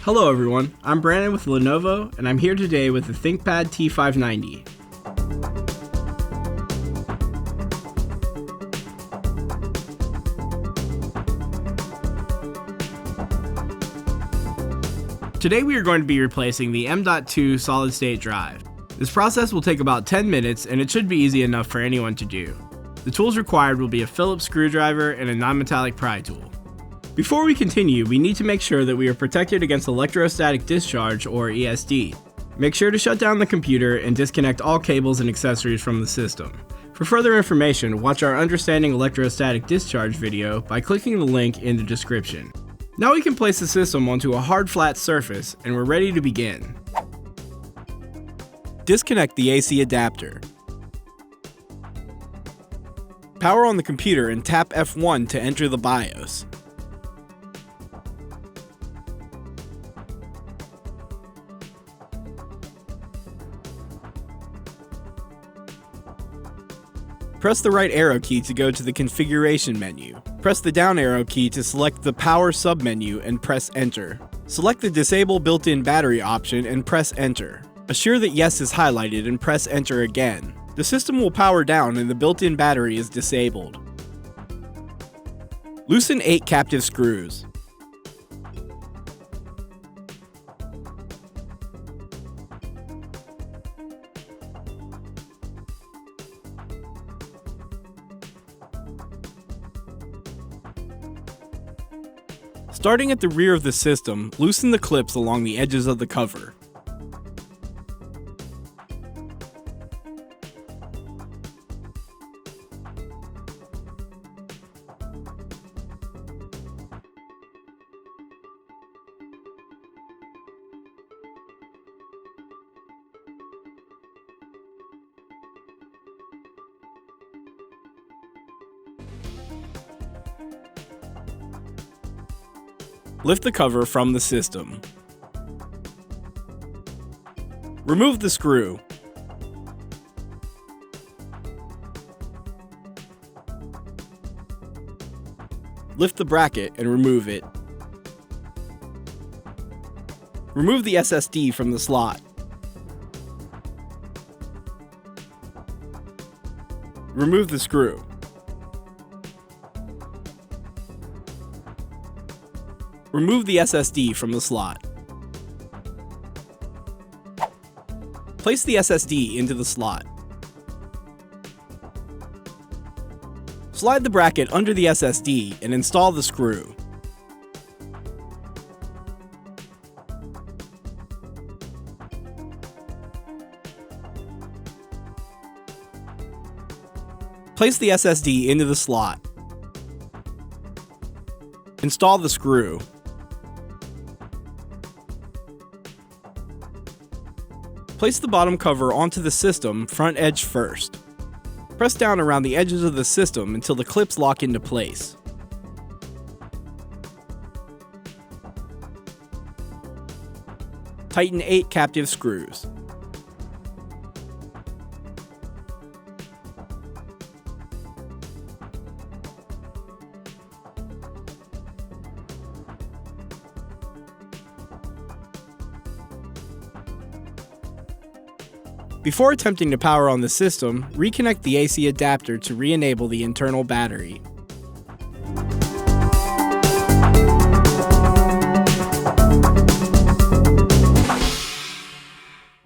Hello everyone, I'm Brandon with Lenovo, and I'm here today with the ThinkPad T590. Today we are going to be replacing the M.2 solid-state drive. This process will take about 10 minutes and it should be easy enough for anyone to do. The tools required will be a Phillips screwdriver and a non-metallic pry tool. Before we continue, we need to make sure that we are protected against electrostatic discharge or ESD. Make sure to shut down the computer and disconnect all cables and accessories from the system. For further information, watch our Understanding Electrostatic Discharge video by clicking the link in the description. Now we can place the system onto a hard flat surface and we're ready to begin. Disconnect the AC adapter. Power on the computer and tap F1 to enter the BIOS. Press the right arrow key to go to the configuration menu. Press the down arrow key to select the power submenu and press enter. Select the disable built-in battery option and press enter. Assure that yes is highlighted and press enter again. The system will power down and the built-in battery is disabled. Loosen 8 captive screws. Starting at the rear of the system, loosen the clips along the edges of the cover. Lift the cover from the system. Remove the screw. Lift the bracket and remove it. Remove the SSD from the slot. Remove the screw. Remove the SSD from the slot. Place the SSD into the slot. Slide the bracket under the SSD and install the screw. Place the SSD into the slot. Install the screw. Place the bottom cover onto the system, front edge first. Press down around the edges of the system until the clips lock into place. Tighten 8 captive screws. Before attempting to power on the system, reconnect the AC adapter to re-enable the internal battery.